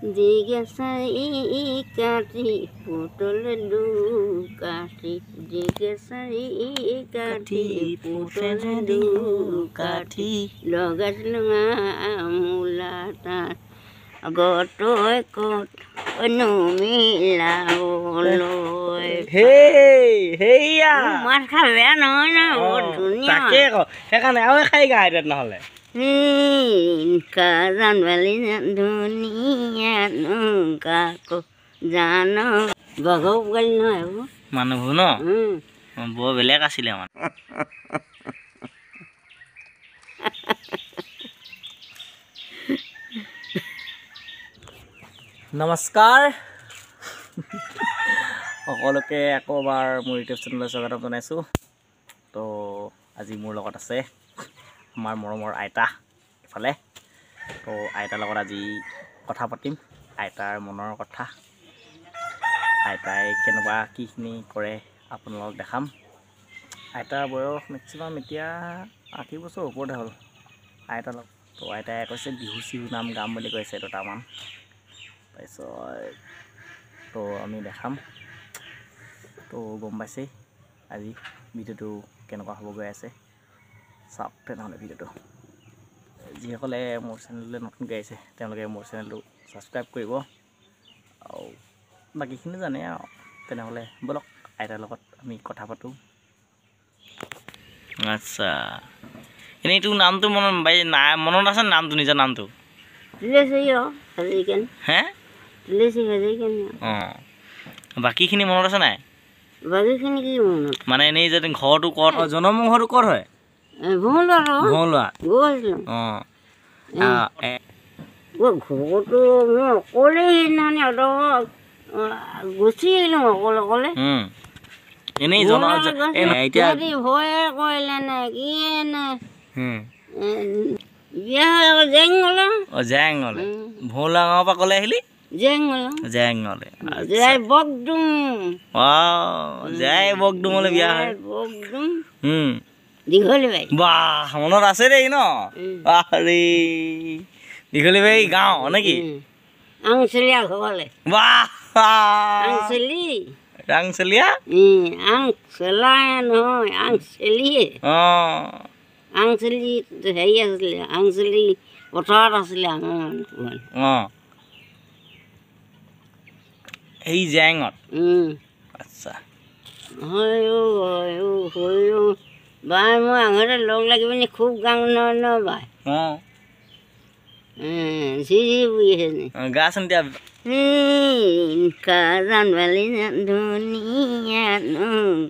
जिगेसाई काठी पुतल दु काठी जिगेसाई काठी पुतल दु काठी लगत लंगा मुलाता गटय कत अनुमिलावलय हे हेया मार खा बेया নহয় না বহুত ধুনীয়া তাকে সেইকাৰণে আৰু খাই গা এটা নহ'লে কাজান বালি ধুনীয়া কাকো জান বঘৌ গালি নহয় মানুহবোৰ ন বৰ বেলেগ আছিলে মানে নমস্কাৰ সকলোকে আকৌ এবাৰ মোৰ ইউটিউব চেনেললৈ স্বাগতম জনাইছোঁ তো আজি মোৰ লগত আছে আমাৰ মৰমৰ আইতা ইফালে তো আইতাৰ লগত আজি কথা পাতিম আইতাৰ মনৰ কথা আইতাই কেনেকুৱা কিখিনি কৰে আপোনালোকক দেখাম আইতাৰ বয়স মেক্সিমাম এতিয়া 80 বছৰ ওপৰতে হ'ল আইতাৰ লগত তো আইতাই কৈছে বিহু চিহু নাম গাম বুলি কৈছে দুটামান তাৰপিছত তো আমি দেখাম তো গম পাইছেই আজি ভিডিঅ'টো কেনেকুৱা হ'ব গৈ আছে চাওক তেনেহ'লে ভিডিঅ'টো যিসকলে মোৰ চেনেললৈ নতুনকৈ আহিছে তেওঁলোকে মোৰ চেনেলটো ছাবস্ক্ৰাইব কৰিব আৰু বাকীখিনি জানে আৰু তেনেহ'লে ব'লক আইতাৰ লগত আমি কথা পাতোঁ আচ্ছা এনেই তোৰ নামটো মনত আছে নামটো নিজৰ নামটো হে অঁ বাকীখিনি মনত আছে নাই বাকীখিনি কি মনত মানে এনেই যে ঘৰটো ক'ত জন্ম ঘৰটো ক'ত হয় ভঙলোৱা অঁ ঘৰটো মই অকলে সেইদিনাখনি গুচি আহিলোঁ অকলে অকলে এনেই এতিয়া ভয়ে কৰিলে নে কি নে বিয়া হৈ জেংলে জেংলে ভঙলোৱা গাঁৱৰ পৰা ক'লে আহিলি জেংলে জয় বগডুম জয় বগডুমলৈ বিয়া হয় দীঘলী বাৰী বাহ মনত আছে দেই ন আৰে দীঘলী বাৰী গাঁও নেকি আংচলীয়া ঘৰলে বাহ আংচলি ৰাংচলীয়া আংচলা নহয় আংচলিয়ে আংচলি হেৰি আছিলে আংচলি পথাৰত আছিলে আমাৰ এই জেঙত আচ্ছা হয় বাই মই আঙুৰতে লগ লাগি পিনি খুব গান ন বাই বুঢ়ী আছে গাচোন দিয়া কাজান বালি ধুনীয়া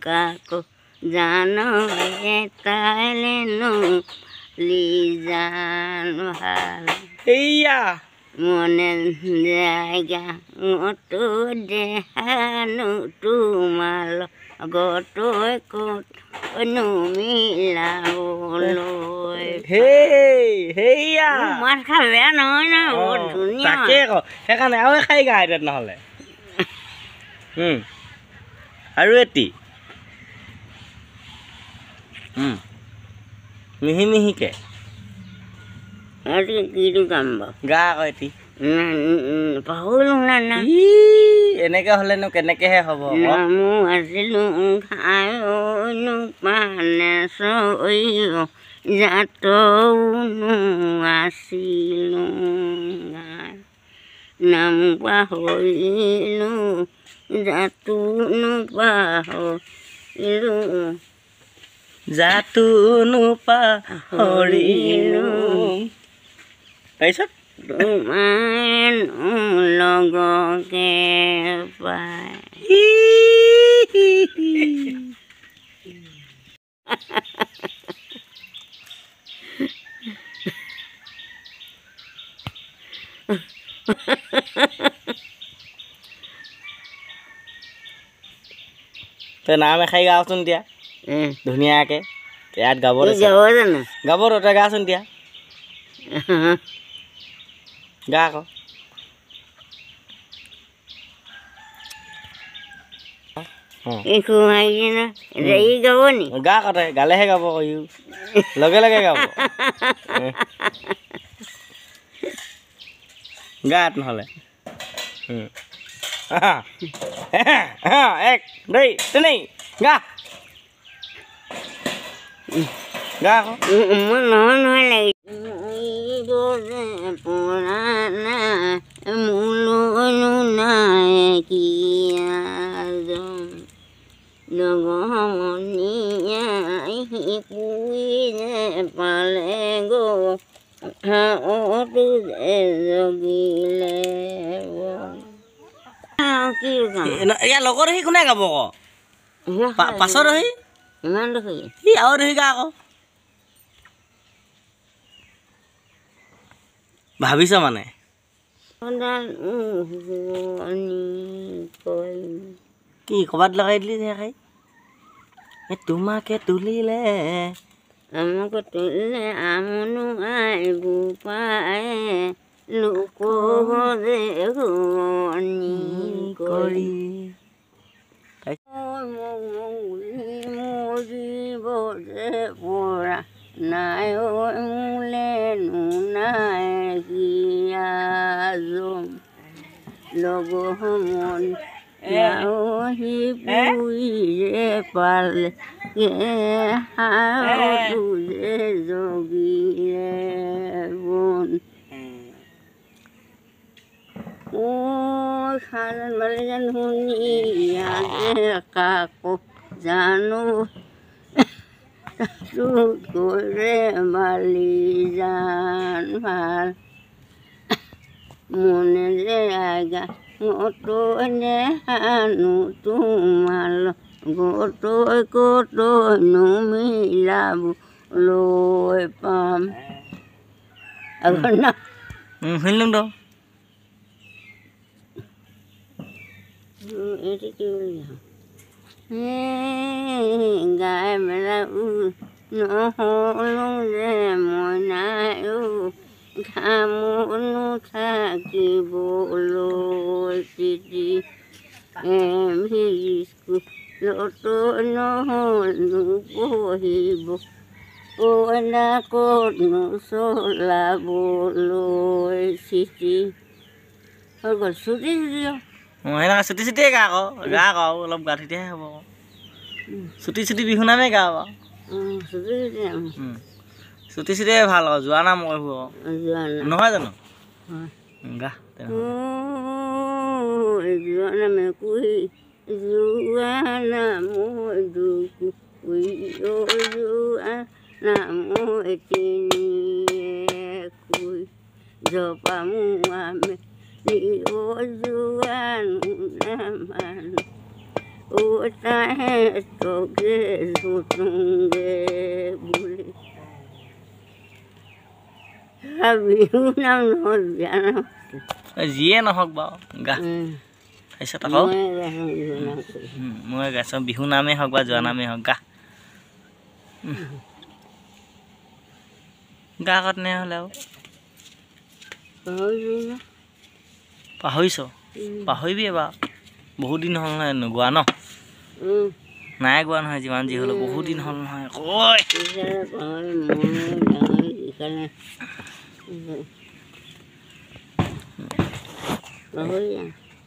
কাকো জান তাইলে লিজান ভাল এইয়া মনে জায়গা মতো দেহানো তোমাল গতই কত অনুমিলাবলৈ হেয়া মাৰ খা বেয়া নহয় না বহুত ধুনীয়া তাকে সেইকাৰণে আৰু খাই গা এটা নহ'লে আৰু এটি মিহি মিহিকে কিটো কাম বাৰু গা আকৌ এটি পাহৰিলোঁ না এনেকে হ'লেনো কেনেকেহে হ'ব নামো আছিলোঁ খায়নো পানে চৈব জাতনো আছিলোঁ নাম পাহৰিলোঁ জাতনো পাহৰিলোঁ জাতনো পাহৰিলোঁ তাৰপিছত তোমাৰ লগকে পাই তই নাম এখাই গাচোন এতিয়া ধুনীয়াকৈ ইয়াত গাব জানো গাব তই গাচোন এতিয়া গা আকৌ গাব নি গা কতে গালেহে গাব লগে লগে গাব গাত নহ'লে এক দুই তিনি গা গা আকৌ মই নহয় লাগিছে পুৰাণা মোলৈনো নাই কি লগমনীয়াই শিপুৱে পালে গো যে জগিলে কি ইয়াৰ লগৰ সি কোনে গাব আকৌ পাছত সি ইমান দেখি সি আৰু দেখি গা আকৌ ভাবিছ মানে কি ক'ৰবাত লগাই দিলি যে খাই তোমাকে তুলিলে আমাক তুলিলে আমনো আইব পায় লোক যে শুৱনি কৰি মৰিব যে পৰা নাই মোলেনো নাই কিয়াজম লগ সমন শিপুৱে পালে হাৰটো যে জগিলে বন খাজান বালি যেন শুনিয়া যে কাকো জানো কৰে মালি জান ভাল মনে যে আগা গতনে হানো তোমাল গতৈ কতৈ নুমিলাব লৈ পাম আগৰ না শুনিলোঁ তো এইটো কি বুলি গাই মেলা নহ'লো যে মই নাই ঘামনো থাকিবলৈ চিঠি স্কুলতো নহ'লো পঢ়িব কইনা ক'তনো চলাবলৈ চিঠি হৈ গ'ল চুটি সেনেকৈ চুটি চুটিয়ে গা আকৌ অলপ গা তেতিয়াহে হ'ব আকৌ চুটি চুটি বিহু নামে গা আকৌ চুটি চুটিয়ে ভাল আকৌ যোৱা নাম মই আকৌ নহয় জানো গা যোৱা নামে কুহি যোৱা নাম যোৱা নাম তিনিয়ে কুই জপা মোৱামে যোৱানো নামান তাহে তগে জোতুংগে বুলি বিহু নাম নহ'ল বিয়া নাম যিয়ে নহওক বাৰু গা তাৰপিছত আকৌ মই গাইছোঁ বিহু নামেই হওক বা যোৱা নামেই হওক গা গা আগত নহ'লে আৰু পাহৰিছ পাহৰিবি এবাৰ বহুত দিন হ'ল নহয় নোগোৱা ন নাই গোৱা নহয় যিমান যি হ'লেও বহুত দিন হ'ল নহয়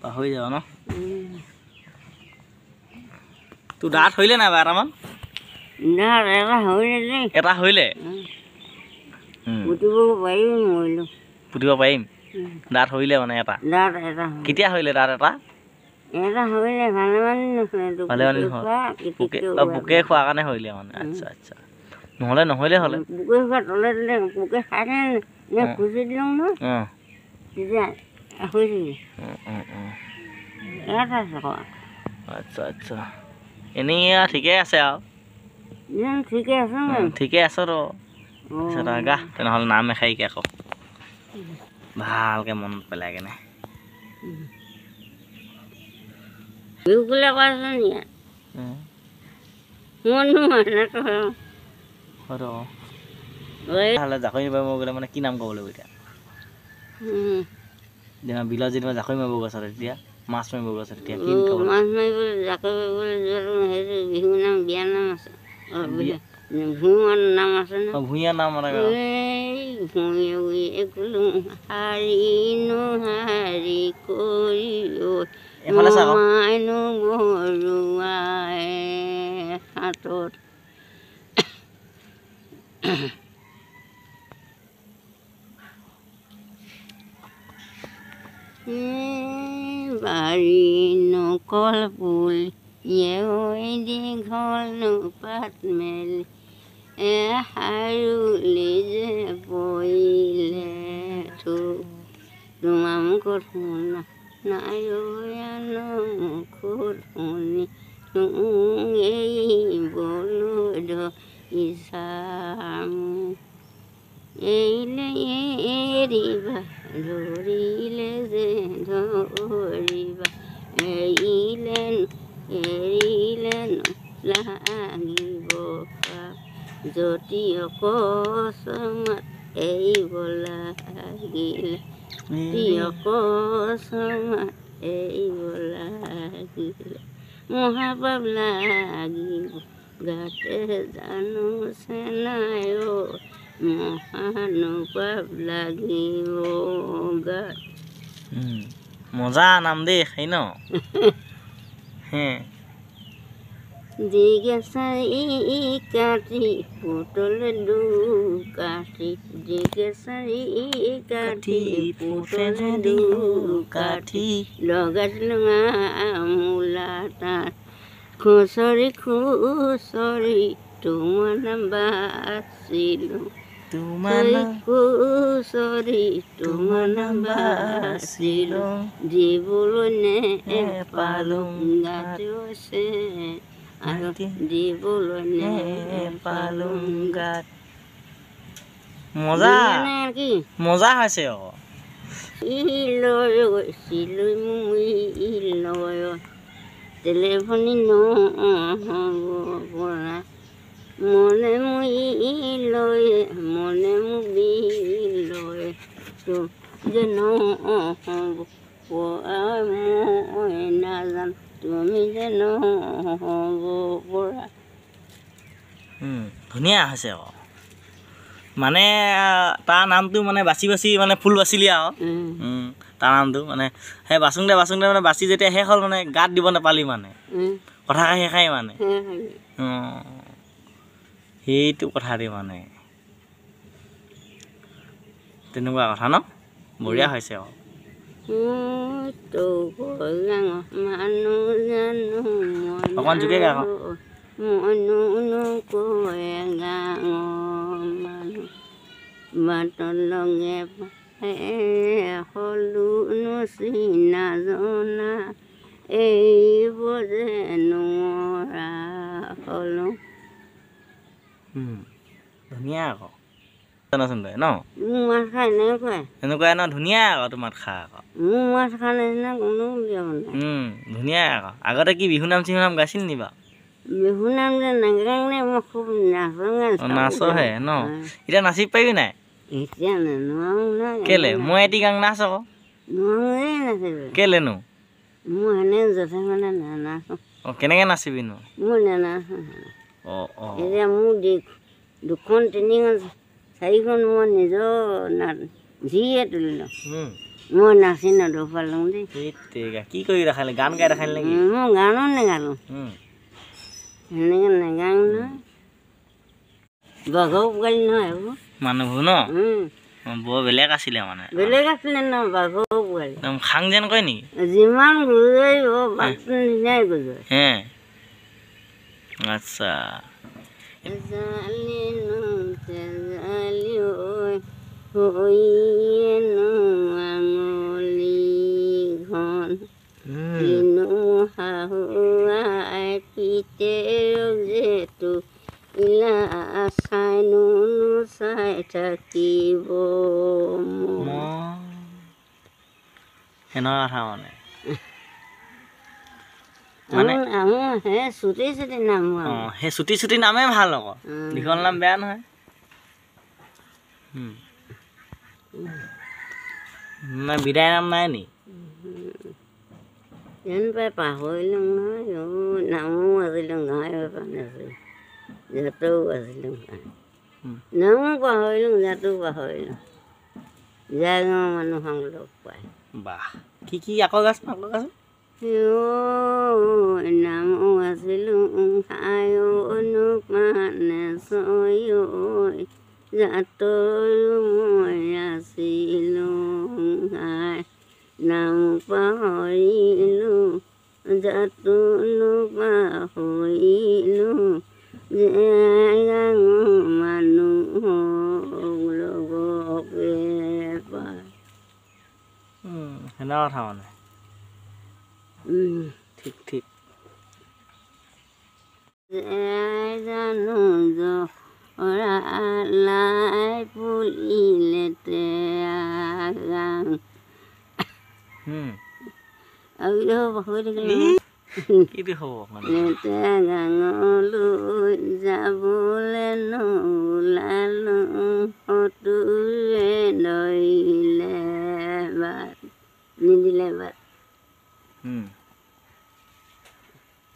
পাহৰি যাওঁ ন তোৰ দাঁত হৰিলে নাই বাৰু এটামান এটা হৰিলে পুতিব পাৰিম দাঁত হৰিলে মানে এটা কেতিয়া হৰিলে দাঁত এটা ভালে পোকে খোৱাৰ কাৰণে হৰিলে মানে আচ্ছা আচ্ছা নহ'লে নহ'লে হ'লে আচ্ছা আচ্ছা এনেই ঠিকে আছে আৰু ঠিকে আছে তো গা তেনেহ'লে নাম এষাৰিকে আকৌ ভালকৈ মনত পেলাই কেনে জাকৈ মাৰিব গ'লে মানে কি নাম ক'ব লাগিব এতিয়া বিলত যেনিবা জাকৈ মাৰিব গৈছা তেতিয়া মাছ মাৰিব গৈছা তেতিয়া কি মাছ মাৰিবলৈ জাকৈ মাৰিবলৈ বিহু নাম বিয়া নাম আছে ভূঞা নাম আছে ভূঞা নাম মানে ভূঁয়ে গ'লো হাৰিনো হাৰি কৰি এফালে চাওক মাইনো বৰুৱাই হাতত বাৰী নকল পুল দীঘল পাত মেলি হাৰুলি যে পৰিলে তোমাৰ মুখত শুনা নাই মুখত শুনি এই বলুদ ইচাম এৰিলে এৰিবা ধৰিলে যে ধৰিবা এৰিলে লাগিব যদি অকস্মাত এৰিব লাগিলে অকস্মাত এৰিব লাগিলে মহাপাপ লাগিব গাতে জানো চেনাই মহানুপাপ লাগিব গাত মজা নাম দেই খাই ন দিগেচাৰি কাঠি পুতল দুকাঠি দিগেচাৰি কাঠি পুতল দুকাঠি লগাইছিলোঁ মূলা তাত খুচৰি তোমাৰ বাচিলোঁ খুচৰি তোমাৰ বাচিলোঁ দিবলৈ নেপালোঁ গাতে আছে আৰু দিবলৈ নেপালোঁ গাত মজা কি মজা হৈছে আকৌ লৈ গৈছিলোঁ মই টেলিফোনি নহ'ব পৰা মনে লৈ মনে লৈ যে নহ'ব মই নাজানো তুমি যে নহ'ব পৰা ধুনীয়া হৈছে আকৌ মানে তাৰ নামটো মানে বাচি বাচি মানে ফুল বাচিলি আৰু তাৰ নামটো মানে সেই বাচোঁতে মানে বাচি যেতিয়া শেষ হ'ল মানে গাত দিব নাপালি মানে কথা শেষাই মানে সেইটো কথা দি মানে তেনেকুৱা কথা ন বঢ়িয়া হৈছে আকৌ অকণমান জোকে গা আকৌ বাটত লগে হলো চিনা জনা এইব যে নোৱাৰা হলো ধুনীয়া আকৌ জানাচোন তই ন মোৰ মাছ খাই এনেকুৱাই এনেকুৱাই ন ধুনীয়া আকৌ তোৰ মাত খা আকৌ মোৰ মাছ খাই নিচিনা কোনো উলিয়াব নাই ধুনীয়া আকৌ আগতে কি বিহু নাম চিহু নাম গাইছিল নি বাৰু বিহু নাম যে নাগাংনে মই খুব নাচহে ন এতিয়া নাচিব পাৰিবি নাই এতিয়া নোৱাৰো নাই কেলে মই এটি গাং নাচ আকৌ নোৱাৰোৱেই নাচিব কেলেনো মোৰ এনে যথে মানে নানাচো কেনেকৈ নাচিবিনো মোৰ নানাচো অঁ এতিয়া মোৰ দুখন তিনিখন চাৰিখন মই নিজৰ যিয়ে তুলি লওঁ মই নাচি নদৌপালোঁ দেই কি কৰি দেখালে গান গাই দেখালে নেকি মই গানো নেগালোঁ সেনেকৈ নেগাং নহয় বাঘৰ পোৱালি নহয় এইবোৰ মানুহবোৰ ন বৰ বেলেগ আছিলে মানে বেলেগ আছিলে ন বাঘৰ পোৱালি একদম খাং যেন কয় নেকি যিমান গুজৰিব বাঘটো নিচিনাই গুজৰে হে আচ্ছা চাই থাকিব সেনেকুৱা কথা মানে চুটি চুটি নাম সেই চুটি চুটি নামে ভাল আকৌ দীঘল নাম বেয়া নহয় বিদায় নাম নাই নি যেন পাই পাহৰিলোঁ নহয় নামো আছিলোঁ গাঁৱে পানী য'তেও আছিলোঁ নামো পাহৰিলোঁ জাতো পাহৰিলোঁ যাই গাঁৱৰ মানুহক লগ পাই বাহ কি আকৌ গাচোন নামো আছিলোঁ খায়ো অনুপানে চয়ো জাতৰো মই আছিলোঁ নাম পাহৰিলোঁ জাতো পাহৰিলোঁ মানুহক লগকে পায় সেনেকুৱা কথা মানে ঠিক ঠিক জানো লাই পুলিলে আৰু পাহৰি থাকিলোঁ কিটো হ'ব মানে গাঙলৈ যাবলৈ নোলালো সতুৰে ধৰিলে বাট নিদিলে বাট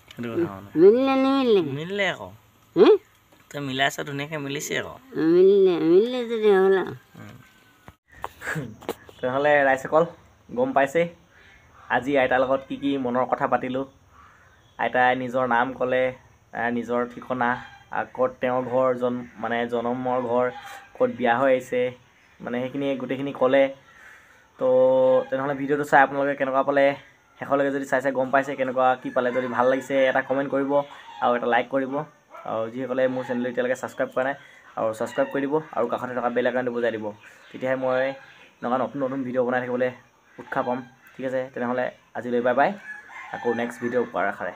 সেইটো কথা মানে মিলিলে নিমিলিলে মিলিলে আকৌ তই মিলাইছ ধুনীয়াকৈ মিলিছে আকৌ মিলিলে যদি হ'ল আৰু তেনেহ'লে ৰাইজসকল গম পাইছে আজি আইতাৰ লগত কি মনৰ কথা পাতিলোঁ আইতাই নিজৰ নাম ক'লে নিজৰ ঠিকনা ক'ত তেওঁৰ ঘৰ মানে জন্মৰ ঘৰ ক'ত বিয়া হৈ আহিছে মানে সেইখিনি গোটেইখিনি ক'লে তো তেনেহ'লে ভিডিঅ'টো চাই আপোনালোকে কেনেকুৱা পালে শেষলৈকে যদি চাই গম পাইছে কেনেকুৱা কি পালে যদি ভাল লাগিছে এটা কমেণ্ট কৰিব আৰু এটা লাইক কৰিব আৰু যিসকলে মোৰ চেনেলটো এতিয়ালৈকে ছাবস্ক্ৰাইব কৰা নাই আৰু ছাবস্ক্ৰাইব কৰি দিব আৰু কাষতে থকা বেল আইকনটো বজাই দিব তেতিয়াহে মই এনেকুৱা নতুন ভিডিঅ' বনাই থাকিবলৈ উৎসাহ পাম ঠিক আছে তেনেহ'লে আজিলৈ বাই বাই আকৌ নেক্সট ভিডিঅ' পোৱাৰ আশাৰে